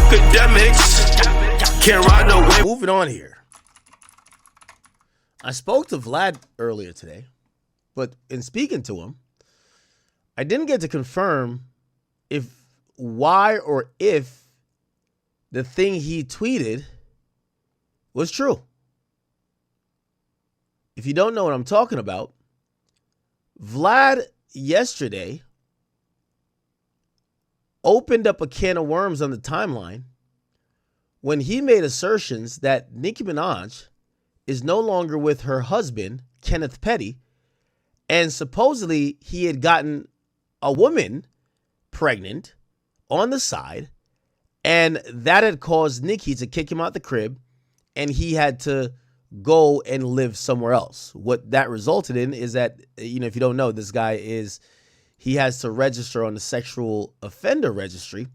Akademiks can't ride no wave. Moving on here. I spoke to Vlad earlier today, but in speaking to him, I didn't get to confirm why or if the thing he tweeted was true. If you don't know what I'm talking about, Vlad yesterday opened up a can of worms on the timeline when he made assertions that Nicki Minaj is no longer with her husband, Kenneth Petty, and supposedly he had gotten a woman pregnant on the side, and that had caused Nicki to kick him out the crib, and he had to go and live somewhere else. What that resulted in is that, if you don't know, this guy he has to register on the sexual offender registry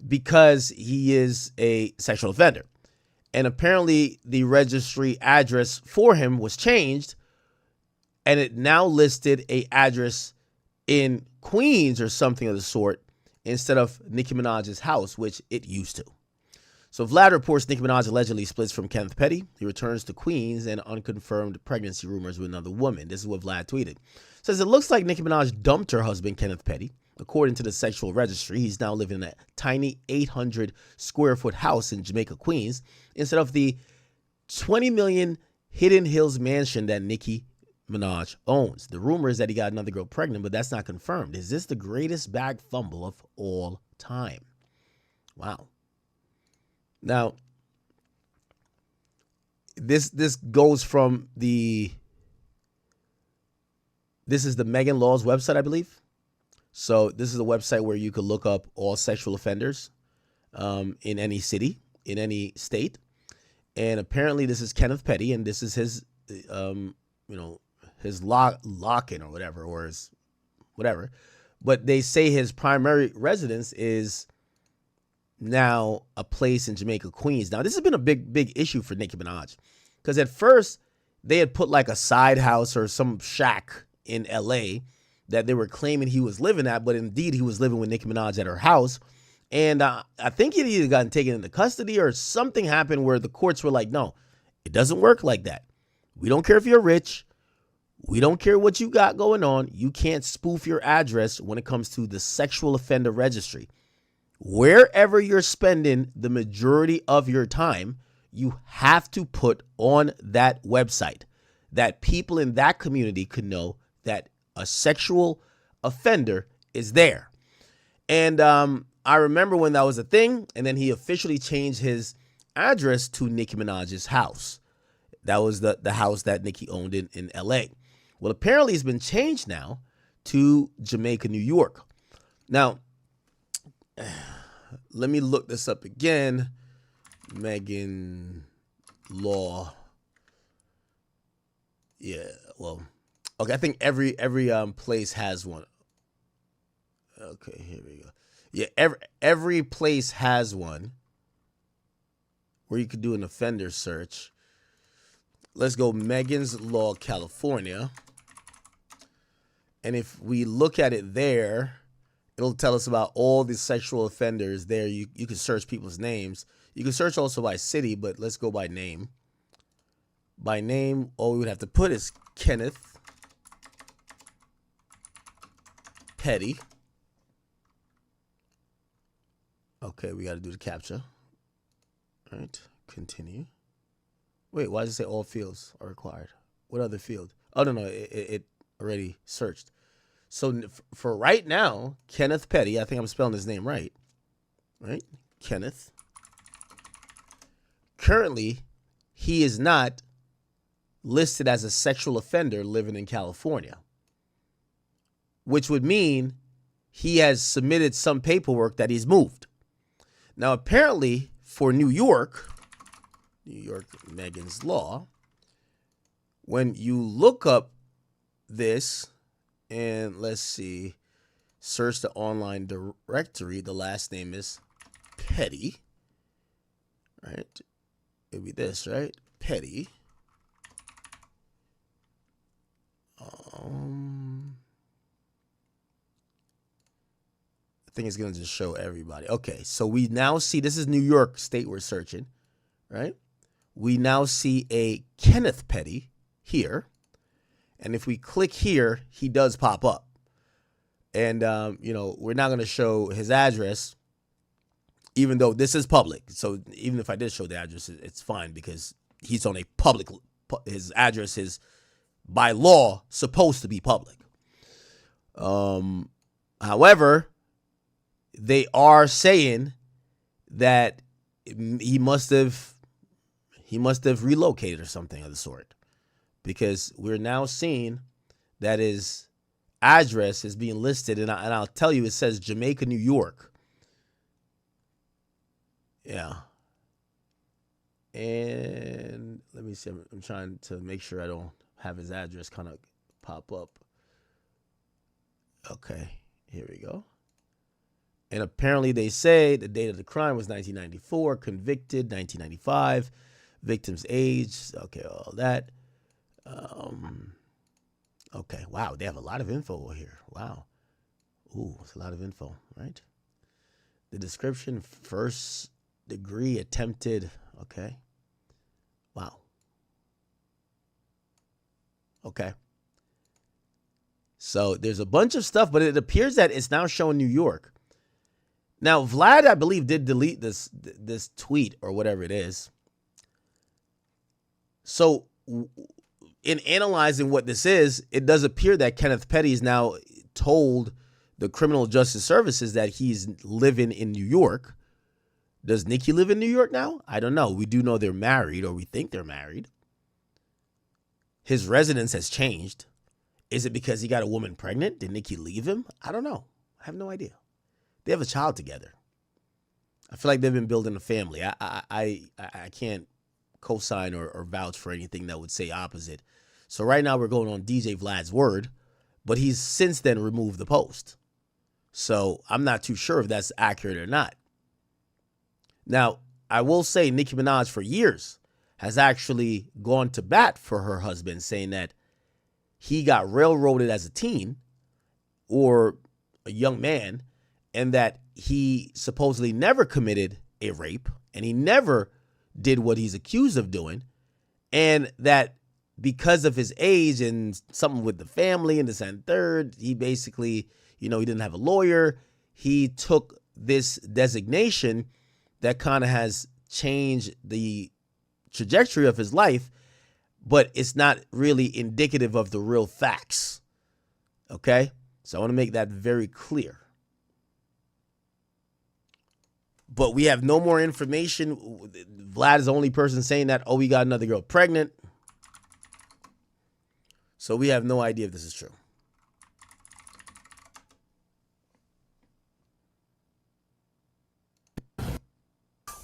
because he is a sexual offender. And apparently the registry address for him was changed, and it now listed a address in Queens or something of the sort instead of Nicki Minaj's house, which it used to. So Vlad reports Nicki Minaj allegedly splits from Kenneth Petty. He returns to Queens and unconfirmed pregnancy rumors with another woman. This is what Vlad tweeted. Says it looks like Nicki Minaj dumped her husband, Kenneth Petty. According to the sexual registry, he's now living in a tiny 800 square foot house in Jamaica, Queens, instead of the $20 million Hidden Hills mansion that Nicki Minaj owns. The rumor is that he got another girl pregnant, but that's not confirmed. Is this the greatest bag fumble of all time? Wow. Now, this goes from this is the Megan Law's website, I believe. So this is a website where you could look up all sexual offenders in any city, in any state. And apparently this is Kenneth Petty, and this is his, his lock-in or whatever, or his whatever. But they say his primary residence is now a place in Jamaica, Queens. Now, this has been a big issue for Nicki Minaj, because at first they had put like a side house or some shack in LA that they were claiming he was living at, but indeed he was living with Nicki Minaj at her house. And I think he'd either gotten taken into custody or something happened where the courts were like, no, it doesn't work like that. We don't care if you're rich. We don't care what you got going on. You can't spoof your address when it comes to the sexual offender registry. Wherever you're spending the majority of your time, you have to put on that website that people in that community could know that a sexual offender is there. And I remember when that was a thing, and then he officially changed his address to Nicki Minaj's house. That was the house that Nicki owned in LA. Well, apparently it's been changed now to Jamaica, New York. Now, let me look this up again. Megan Law. Yeah, well, okay, I think every place has one. Okay, here we go. Yeah, every place has one where you could do an offender search. Let's go Megan's Law, California. And if we look at it there, it'll tell us about all the sexual offenders there. You can search people's names. You can search also by city, but let's go by name. By name, all we would have to put is Kenneth Petty. Okay, we got to do the captcha. All right, continue. Wait, why does it say all fields are required? What other field? Oh, no, it already searched. So for right now, Kenneth Petty, I think I'm spelling his name right. Right? Kenneth. Currently, he is not listed as a sexual offender living in California, which would mean he has submitted some paperwork that he's moved. Now, apparently for New York, Megan's Law, when you look up this and let's see, search the online directory, the last name is Petty, right? It'd be this, right? Petty. I think it's going to just show everybody. Okay, so we now see, this is New York State we're searching, right? We now see a Kenneth Petty here. And if we click here, he does pop up. And, we're not going to show his address, even though this is public. So even if I did show the address, it's fine because he's on a public, his address is by law supposed to be public. However, they are saying that he must have relocated or something of the sort, because we're now seeing that his address is being listed, and I'll tell you, it says Jamaica, New York. Yeah. And let me see. I'm trying to make sure I don't have his address kind of pop up. Okay, here we go. And apparently they say the date of the crime was 1994, convicted 1995, victim's age, okay, all that. Okay, wow, they have a lot of info here. Wow. Ooh, it's a lot of info, right? The description, first degree attempted, okay. Wow. Okay. So there's a bunch of stuff, but it appears that it's now showing New York. Now, Vlad, I believe, did delete this tweet or whatever it is. So in analyzing what this is, it does appear that Kenneth Petty is now told the Criminal Justice Services that he's living in New York. Does Nicki live in New York now? I don't know. We do know they're married, or we think they're married. His residence has changed. Is it because he got a woman pregnant? Did Nicki leave him? I don't know. I have no idea. They have a child together. I feel like they've been building a family. I can't co-sign or vouch for anything that would say opposite. So right now we're going on DJ Vlad's word, but he's since then removed the post. So I'm not too sure if that's accurate or not. Now, I will say Nicki Minaj for years has actually gone to bat for her husband, saying that he got railroaded as a teen or a young man, and that he supposedly never committed a rape and he never did what he's accused of doing, and that because of his age and something with the family and this and third, he basically, he didn't have a lawyer. He took this designation that kind of has changed the trajectory of his life, but it's not really indicative of the real facts. Okay? So I want to make that very clear. But we have no more information. Vlad is the only person saying that, oh, we got another girl pregnant. So we have no idea if this is true.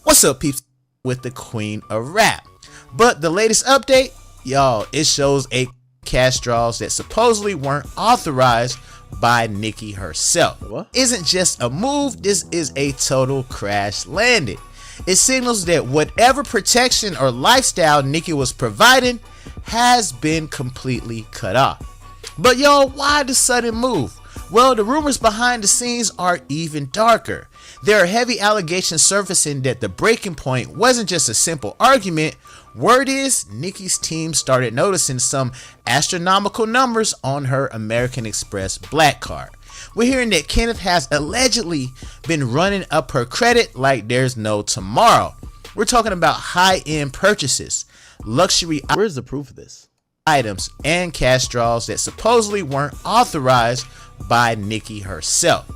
What's up, peeps? With the queen of rap. But the latest update, y'all, it shows a cash draws that supposedly weren't authorized by Nicki herself. What? Isn't just a move, this is a total crash landing. It signals that whatever protection or lifestyle Nicki was providing has been completely cut off. But y'all, why the sudden move? Well, the rumors behind the scenes are even darker. There are heavy allegations surfacing that the breaking point wasn't just a simple argument. Word is, Nicki's team started noticing some astronomical numbers on her American Express Black Card. We're hearing that Kenneth has allegedly been running up her credit like there's no tomorrow. We're talking about high-end purchases, luxury Where's the proof of this? items, and cash draws that supposedly weren't authorized by Nicki herself.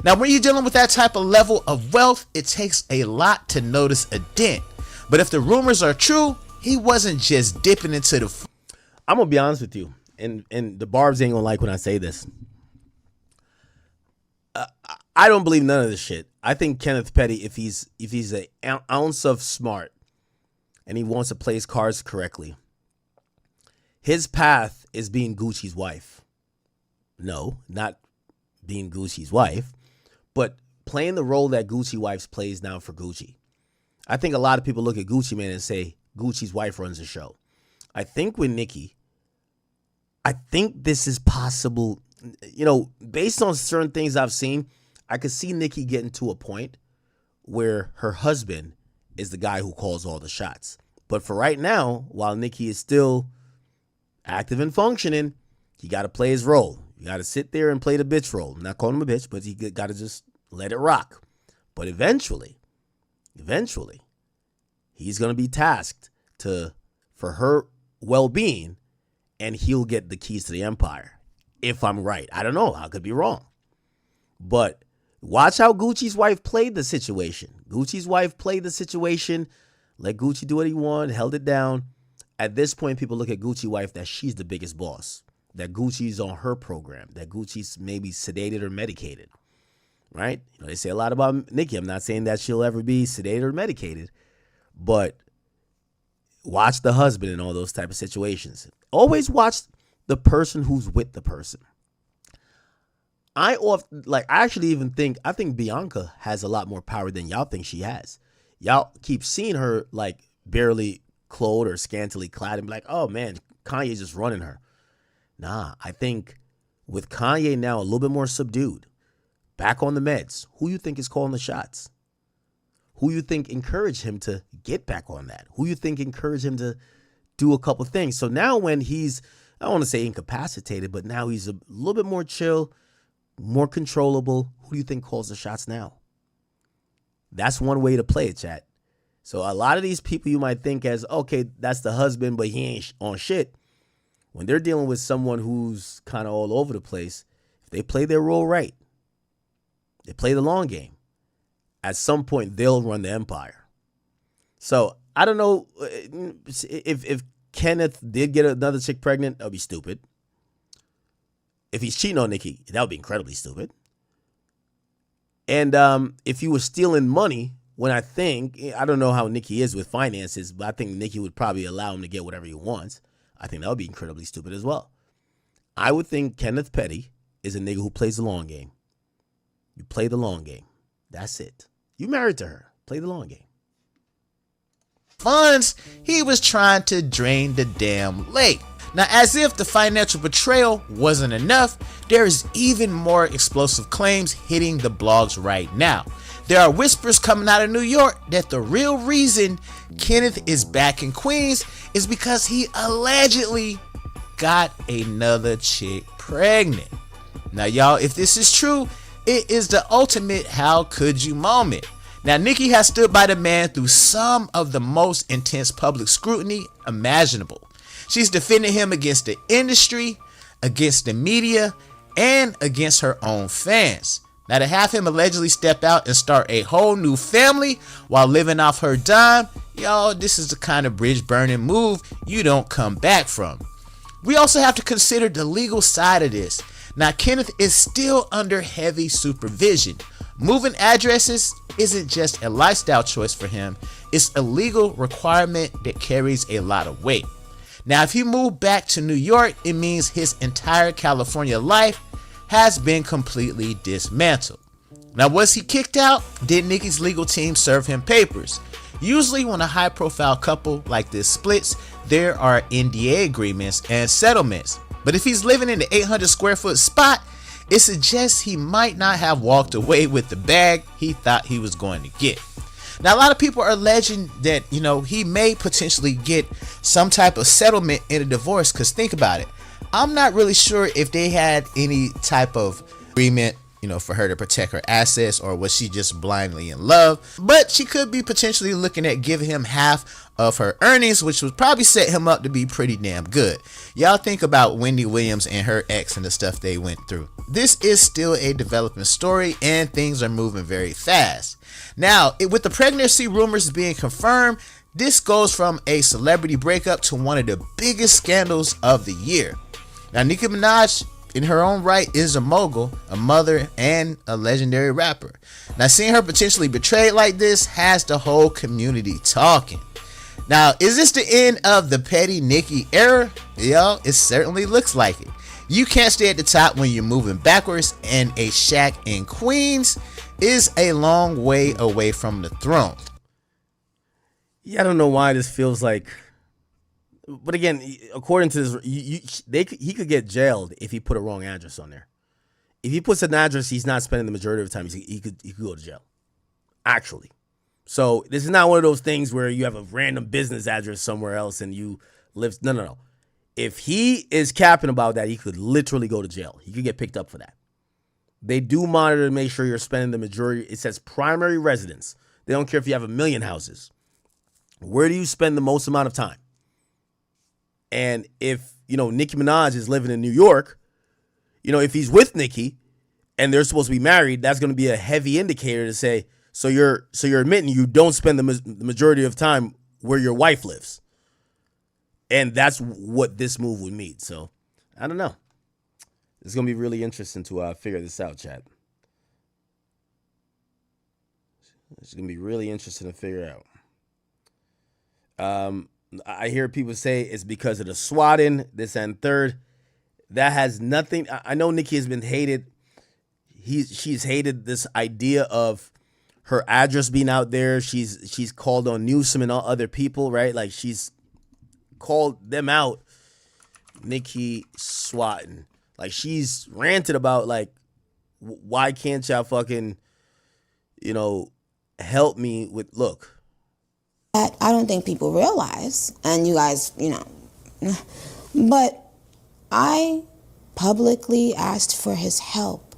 Now, when you're dealing with that type of level of wealth, it takes a lot to notice a dent. But if the rumors are true, he wasn't just dipping into the... I'm going to be honest with you, and the Barbs ain't going to like when I say this. I don't believe none of this shit. I think Kenneth Petty, if he's an ounce of smart and he wants to play his cards correctly, his path is being Gucci's wife. No, not being Gucci's wife, but playing the role that Gucci wives plays now for Gucci. I think a lot of people look at Gucci Mane and say Gucci's wife runs the show. I think with Nicki, I think this is possible. Based on certain things I've seen, I could see Nicki getting to a point where her husband is the guy who calls all the shots. But for right now, while Nicki is still active and functioning, he got to play his role. You got to sit there and play the bitch role. I'm not calling him a bitch, but he got to just let it rock. But eventually, he's going to be tasked for her well-being, and he'll get the keys to the empire. If I'm right. I don't know. I could be wrong. But watch how Gucci's wife played the situation. Let Gucci do what he wanted, held it down. At this point, people look at Gucci's wife that she's the biggest boss, that Gucci's on her program, that Gucci's maybe sedated or medicated, right? They say a lot about Nicki. I'm not saying that she'll ever be sedated or medicated, but watch the husband in all those type of situations. Always watch the person who's with the person. I think Bianca has a lot more power than y'all think she has. Y'all keep seeing her like barely clothed or scantily clad and be like, oh man, Kanye's just running her. Nah, I think with Kanye now a little bit more subdued, back on the meds, who you think is calling the shots? Who you think encouraged him to get back on that? Who you think encouraged him to do a couple things? So now when he's, I don't want to say incapacitated, but now he's a little bit more chill, more controllable. Who do you think calls the shots now? That's one way to play it, chat. So a lot of these people you might think as, okay, that's the husband, but he ain't on shit. When they're dealing with someone who's kind of all over the place, if they play their role right, they play the long game, at some point they'll run the empire. So I don't know if Kenneth did get another chick pregnant, that would be stupid. If he's cheating on Nicki, that would be incredibly stupid. And if he was stealing money, I don't know how Nicki is with finances, but I think Nicki would probably allow him to get whatever he wants. I think that would be incredibly stupid as well. I would think Kenneth Petty is a nigga who plays the long game. You play the long game. That's it. You married to her. Play the long game. Funds he was trying to drain the damn lake. Now, as if the financial betrayal wasn't enough, there is even more explosive claims hitting the blogs right now. There are whispers coming out of New York that the real reason Kenneth is back in Queens is because he allegedly got another chick pregnant. Now, y'all, if this is true, it is the ultimate how could you moment. Now, Nicki has stood by the man through some of the most intense public scrutiny imaginable. She's defended him against the industry, against the media, and against her own fans. Now, to have him allegedly step out and start a whole new family while living off her dime, y'all, this is the kind of bridge burning move you don't come back from. We also have to consider the legal side of this. Now, Kenneth is still under heavy supervision. Moving addresses isn't just a lifestyle choice for him, it's a legal requirement that carries a lot of weight. Now, if he moved back to New York, it means his entire California life has been completely dismantled. Now, was he kicked out? Did Nicki's legal team serve him papers? Usually when a high-profile couple like this splits, there are NDA agreements and settlements. But if he's living in the 800 square foot spot, it suggests he might not have walked away with the bag he thought he was going to get. Now, a lot of people are alleging that, he may potentially get some type of settlement in a divorce, because think about it. I'm not really sure if they had any type of agreement, for her to protect her assets, or was she just blindly in love? But she could be potentially looking at giving him half of her earnings, which would probably set him up to be pretty damn good. Y'all think about Wendy Williams and her ex and the stuff they went through. This is still a developing story, and things are moving very fast. Now, with the pregnancy rumors being confirmed, this goes from a celebrity breakup to one of the biggest scandals of the year. Now, Nicki Minaj, in her own right, is a mogul, a mother, and a legendary rapper. Now, seeing her potentially betrayed like this has the whole community talking. Now, is this the end of the petty Nicki era? Yo, it certainly looks like it. You can't stay at the top when you're moving backwards, and a shack in Queens is a long way away from the throne. Yeah, I don't know why this feels like, but again, according to this, he could get jailed if he put a wrong address on there. if he puts an address he's not spending the majority of the time, he could go to jail. Actually. So this is not one of those things where you have a random business address somewhere else and you live. No. If he is capping about that, he could literally go to jail. He could get picked up for that. They do monitor to make sure you're spending the majority. It says primary residence. They don't care if you have 1 million houses. Where do you spend the most amount of time? And if, Nicki Minaj is living in New York, if he's with Nicki and they're supposed to be married, that's going to be a heavy indicator to say, so you're admitting you don't spend the majority of time where your wife lives. And that's what this move would mean. So, I don't know. It's going to be really interesting to figure this out, chat. It's going to be really interesting to figure out. I hear people say it's because of the swatting, this and third. That has nothing. I know Nicki has been hated. She's hated this idea of her address being out there. She's called on Newsom and all other people, right? Like she's called them out. Nicki swatting. Like she's ranted about like, why can't y'all fucking, help me with look. That I don't think people realize, and you guys, but I publicly asked for his help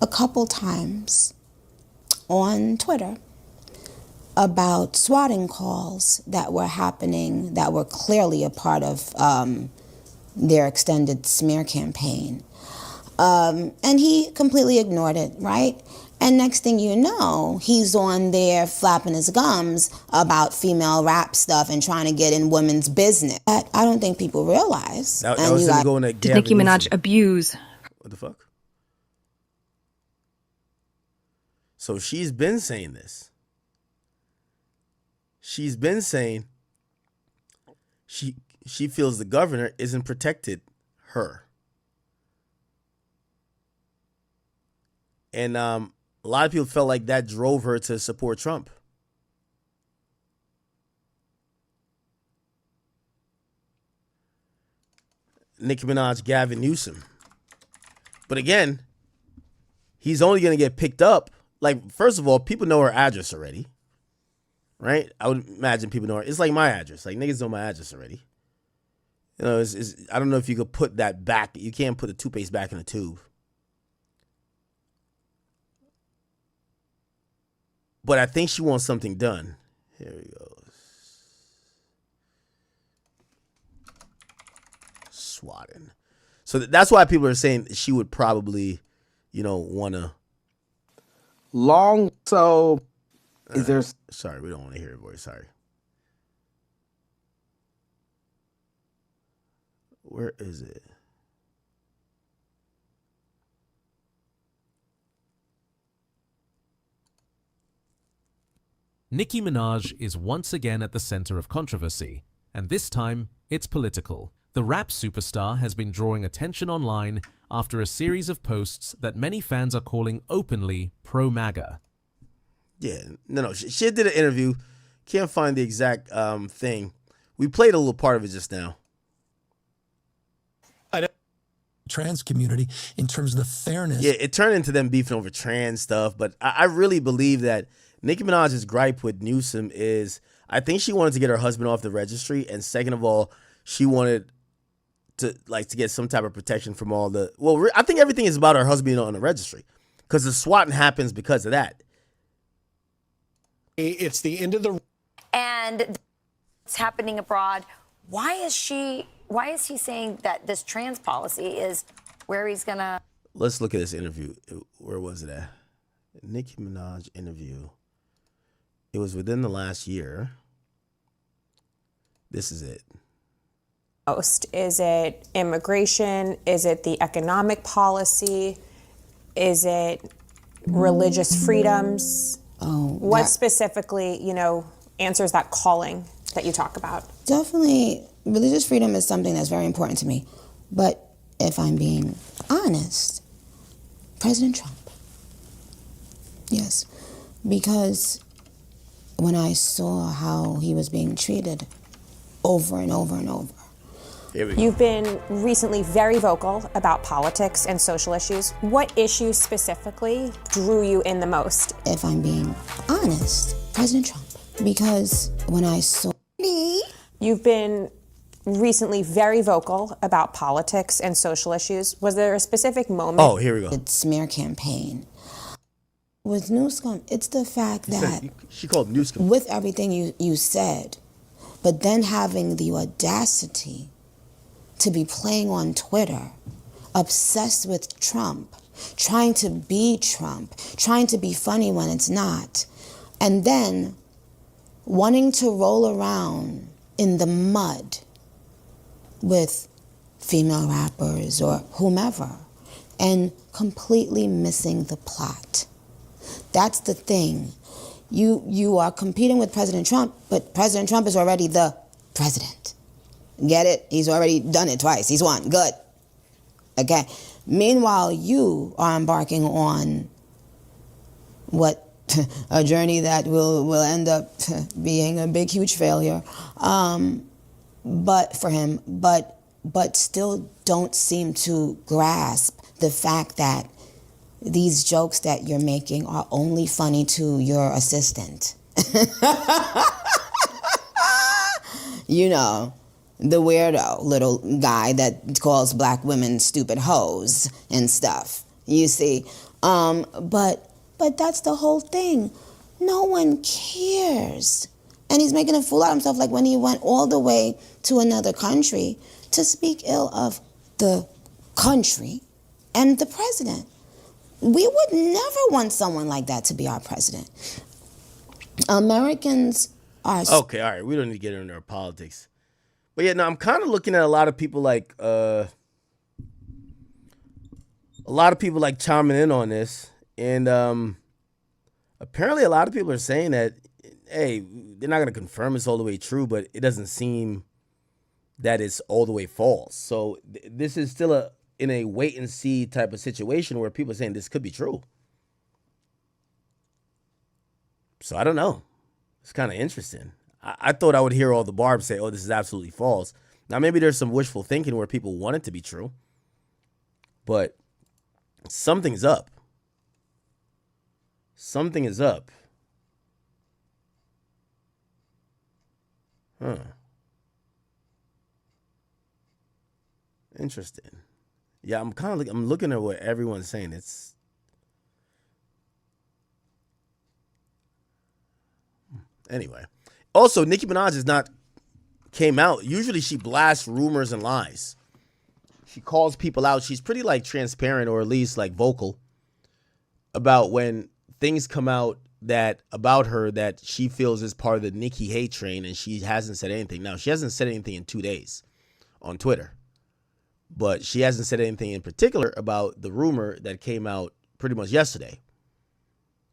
a couple times on Twitter about swatting calls that were happening that were clearly a part of their extended smear campaign. And he completely ignored it, right? And next thing you know, he's on there flapping his gums about female rap stuff and trying to get in women's business. That I don't think people realize. That was him going to Did Nicki Minaj abuse? What the fuck? So she's been saying this. She's been saying she feels the governor isn't protected her. And a lot of people felt like that drove her to support Trump. Nicki Minaj, Gavin Newsom. But again, he's only going to get picked up. Like, first of all, people know her address already. Right? I would imagine people know her. It's like my address. Like, niggas know my address already. I don't know if you could put that back. You can't put the toothpaste back in the tube. But I think she wants something done. Here we go. Swatting. So that's why people are saying she would probably, want to. Is there? Sorry, we don't want to hear her voice. Sorry. Where is it? Nicki Minaj is once again at the center of controversy, and this time it's political. The rap superstar has been drawing attention online after a series of posts that many fans are calling openly pro-MAGA. Yeah, no. She did an interview. Can't find the exact thing. We played a little part of it just now. Trans community in terms of the fairness. Yeah, it turned into them beefing over trans stuff, but I really believe that Nicki Minaj's gripe with Newsom is I think she wanted to get her husband off the registry, and second of all, she wanted to get some type of protection from all the. Well, I think everything is about her husband on the registry because the swatting happens because of that. It's the end of the. And it's happening abroad. Why is he saying that this trans policy is where he's gonna? Let's look at this interview. Where was it at? Nicki Minaj interview. It was within the last year. This is it. Is it immigration? Is it the economic policy? Is it religious freedoms? What specifically, answers that calling that you talk about? Definitely, religious freedom is something that's very important to me. But if I'm being honest, President Trump. Yes, because when I saw how he was being treated over and over and over, Here we go. You've been recently very vocal about politics and social issues. What issue specifically drew you in the most? If I'm being honest, President Trump. Because when I saw You've been recently very vocal about politics and social issues. Was there a specific moment? Oh, here we go. the smear campaign with Newscom, it's the fact that She called Newscom. with everything you said, but then having the audacity to be playing on Twitter, obsessed with Trump, trying to be Trump, trying to be funny when it's not, and then wanting to roll around in the mud with female rappers or whomever and completely missing the plot. That's the thing. You are competing with President Trump, but President Trump is already the president. Get it? He's already done it twice. He's won. Good. Okay. Meanwhile, you are embarking on what a journey that will end up being a big, huge failure. But for him, but still don't seem to grasp the fact that these jokes that you're making are only funny to your assistant. You know, the weirdo little guy that calls black women stupid hoes and stuff. You see, but that's the whole thing. No one cares. And he's making a fool out of himself, like when he went all the way to another country to speak ill of the country and the president. We would never want someone like that to be our president. Americans are... Okay, all right. We don't need to get into our politics. But yeah, no, I'm kind of looking at a lot of people like chiming in on this. And apparently a lot of people are saying that, hey, they're not going to confirm it's all the way true, but it doesn't seem that it's all the way false. So this is still in a wait and see type of situation where people are saying this could be true. So I don't know. It's kind of interesting. I thought I would hear all the barbs say, oh, this is absolutely false. Now, maybe there's some wishful thinking where people want it to be true. But something's up. Something is up. Huh. Interesting. Yeah, I'm looking at what everyone's saying. It's anyway. Also, Nicki Minaj has not came out. Usually she blasts rumors and lies. She calls people out. She's pretty like transparent, or at least like vocal about when things come out that about her that she feels is part of the Nicki hate train, and she hasn't said anything. Now, she hasn't said anything in 2 days on Twitter. But she hasn't said anything in particular about the rumor that came out pretty much yesterday,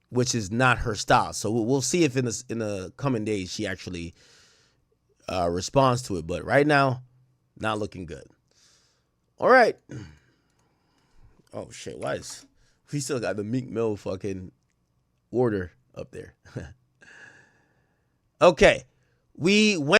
which is not her style. So we'll see if in the coming days she actually responds to it. But right now, not looking good. All right. Oh, shit. Why is we still got the Meek Mill fucking order up there? Okay. We went.